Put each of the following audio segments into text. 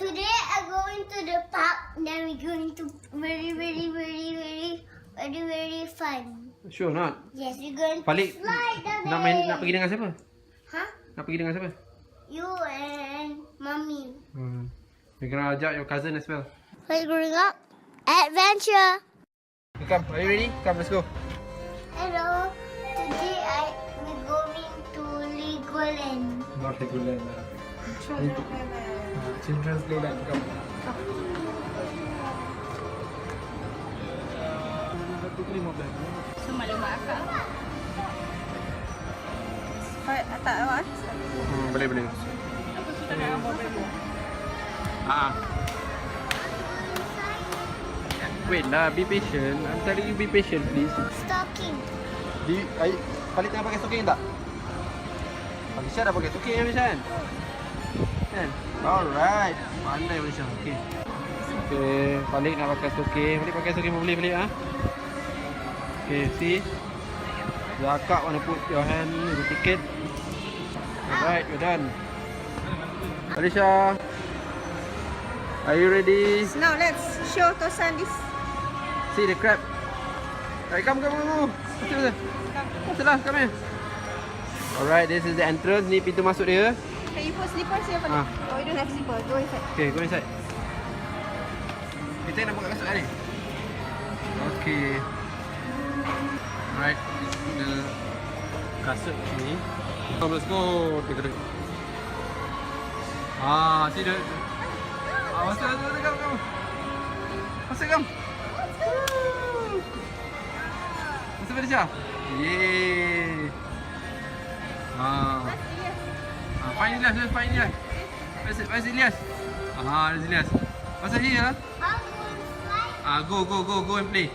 Today I'm going to the park. Then we're going to very fun. Sure not? Yes, we're going to Balik slide down nak there. nak pergi dengan siapa? Huh? Nak pergi dengan siapa? You and mommy. You kena ajak your cousin as well. We're growing up. Adventure. You come, are you ready? Come, let's go. Hello. Today we're going to Legoland. Not Legoland. Children's Playland. Come. So maklum akak. Tak awak. Boleh. Apa sudah nak mobil tu? Wait lah, be patient. I'm telling you be patient please. Stocking. Khalid tengah pakai stocking tak? Alisha dah pakai stocking Alisha kan? Alright. Pandai Alisha. Okay. Okay, Khalid nak pakai stocking. Khalid pakai stocking boleh balik ah. Okay, see? Zakak wanna put your hand in the ticket. Alright, you're done. Alisha, are you ready? So now let's show Tosan this. See the crab. Alright, come. Masuklah, come here. Alright, this is the entrance. Ni pintu masuk dia. Can you put slippers here? Ah. Oh, you don't have slippers. Go inside. Okay, go inside. Kita nak buka kasut ni. Okay. Alright, the kasut ni. Come, let's go. Take a look. See the. Masuk, come. Masuk, come. Masuk pada Syah. Yeay. Find Ilyas. Where's Ilyas? There's Ilyas. Masuk here. Go and play.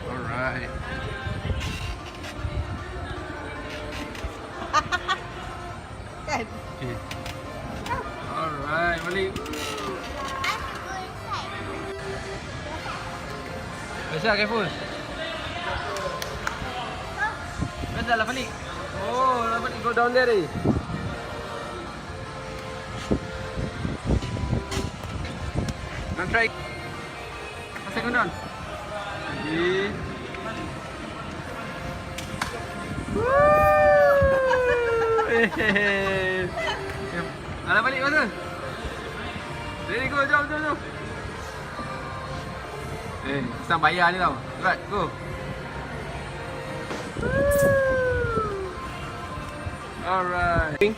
Alright. Kan? Okay. Alright, balik. Aisyah, careful. Dah lah balik. Oh, dah balik. Go down there ni. Now try. Masuk down. Lagi. Alah balik masa. Ready go, jom. Kesan bayar ni tau. Right, go. Alright.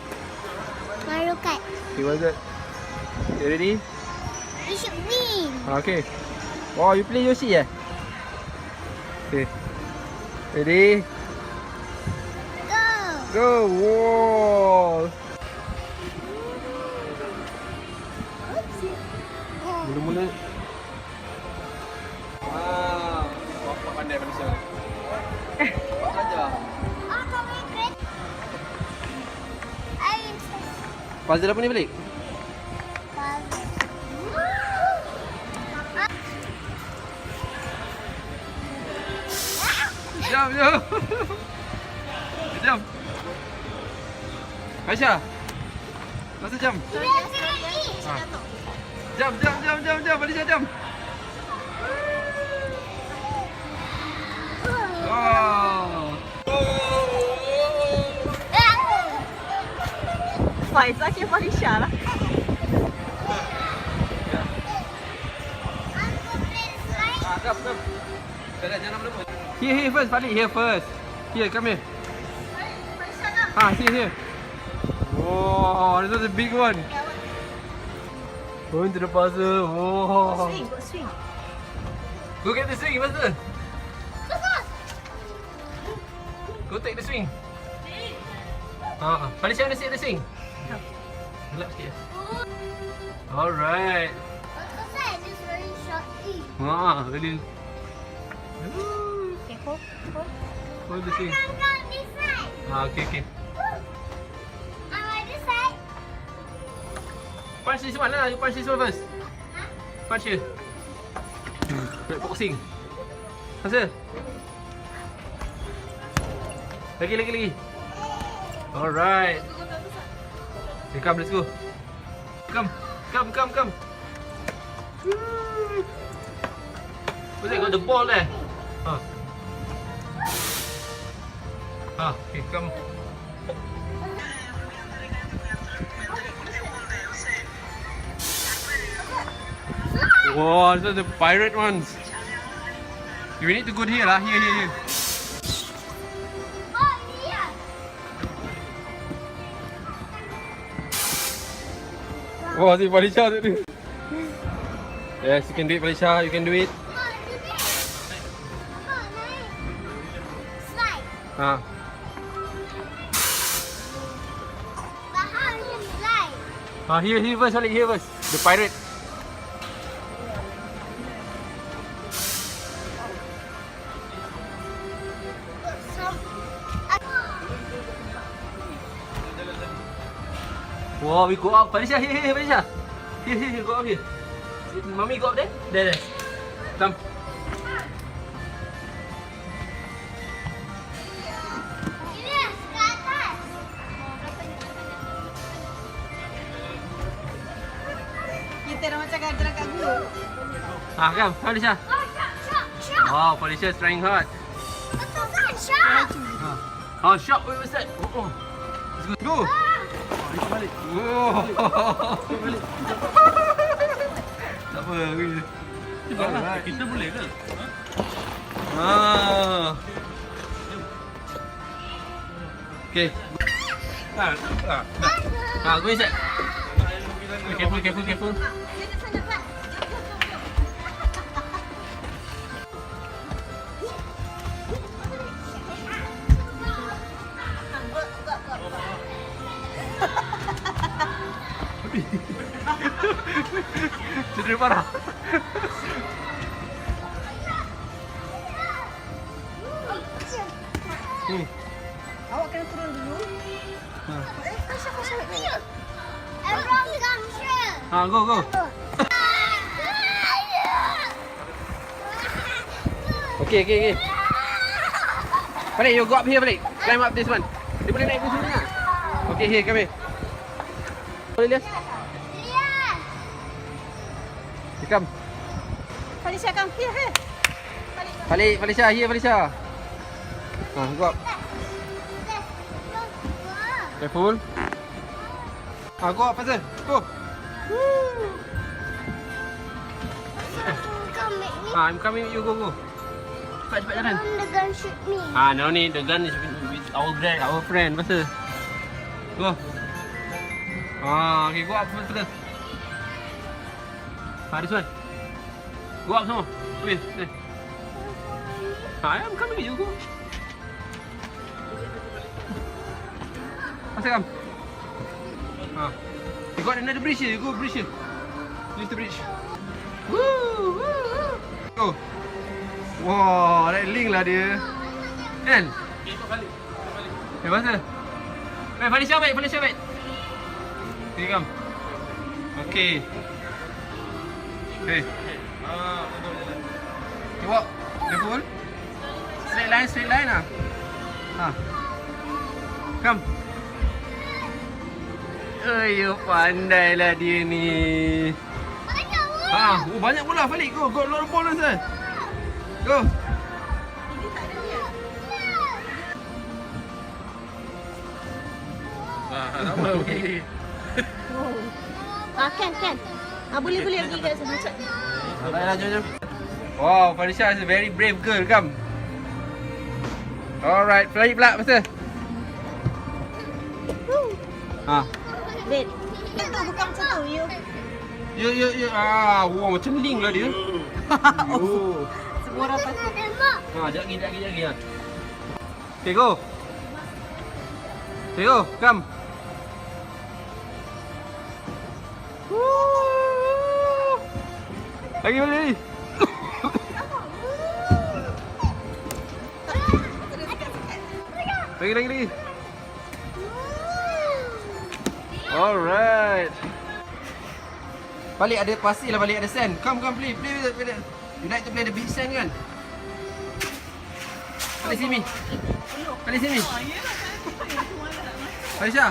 Mario Kart. Okay, what's that? You ready? We should win. Okay. Wow, you play Yoshi eh? Okay. Ready? Go. Go! Wow! Mula-mula. Wow! Bapak pandai manusia. Bapak ajar. Puzzle apa ni balik? Jom. Jom. Aisyah. Masa jam. Jam. Aisyah jam. Oh. Faizah ke Falisha lah. Come. Jangan lama. Here first, Falik. Here first. Here, come here. See here. Wow, this is a big one. Going to the puzzle. Wow. Swing. Go get the swing, faster. Go take the swing. Falisha want to sit the swing. Gelap sikit. Alright. Just very shortly. Really. Okay, hold. Hold the swing. Come this side. Okay. On this side. Punch this one lah. You punch this one first. Punch here. Break boxing. Pasal. Lagi. Alright. Okay, come, let's go. Come. Where's it got the ball there? Okay, come. Wow, those are the pirate ones. We need to go here lah. Here. Oh, yeah. Wow, si Falisha tu. Yes, you can do it, Falisha. You can do it. Come on, do this. Come on, nice. Slide. But how do you slide? Here first, Falik. Here first. The pirate. Wow, we go up. Falisha, here, Falisha. Here, go up here. Mommy, go up there. There. Come. Yes, ke atas. Kita dah macam gajah kat guru. Come, Falisha. Oh, shot. Wow, Falisha is trying hard. Betul kan, shot. Shot. What's that? Let's go. Balik. Tak apa. Kita boleh ke? Okay. Go inside. Careful. Cedera parah. Awak kena turun dulu. Everyone come here. Go. Okay. Balik, you go up here balik. Climb up this one. Dia boleh naik ke sini tak? Okay, here, come here. Boleh lihat? Lihat. Here, come. Falisha, come here. Balik, Falisha, here, Falisha. Go up. Careful. Go up, faster. Go. Come with me. I'm coming with you, go. Cepat jalan. The gun shoot me. No need, the gun is with our friend, faster. Go. Okay, go up faster. This one. Go up semua. Wait. I'm coming with you, go. Faster, come. You got another bridge here, you go bridge here. Use the bridge. Woo! Go. Wow, naik link lah dia. Kan? Faster. Falisha baik. Okay, come. Okay. Okay, walk. Careful. Straight line lah. Come. Pandai lah dia ni. Banyak bola, Falik. Go, a lot of ball sir. Go. Okay. Can. Boleh pergi kat sana. Baiklah, jom. Wow, Falisha is a very brave girl. Come. Alright, fly pula, faster. Wait. Itu bukan macam tu, you. Wow, macam link lah dia. Semua orang pasti. Sekejap lagi. Okay, go. Come. Lagi balik. Lagi. Alright. Balik ada pasir lah, balik ada sand. Come play with it. You like to play the beach sand kan? Balik sini. Balik sini. Falisha.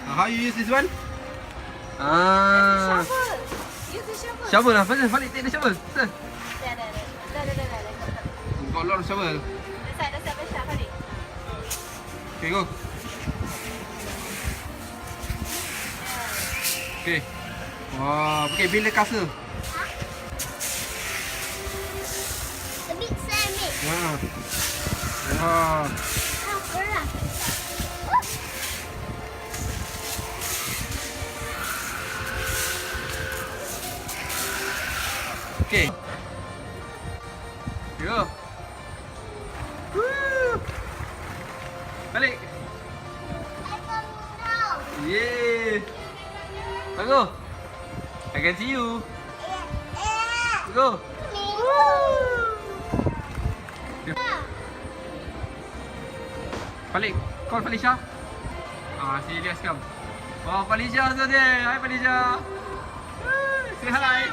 How you use this one? Ah. Use the shovel. Shovel lah. Balik take the shovel. Dah. Got a lot of shovel. Dah siap balik. Okay, go. Okay. Wah, okay, build the castle. The big sandwich. Wah. Wah. Berat. Okay. Go. Woo. Balik. I come down. Yeay. Go. I can see you. Go. Balik. Call Falisha. Ah, serious come. Oh, Falisha also there. Hi Falisha. Say hi.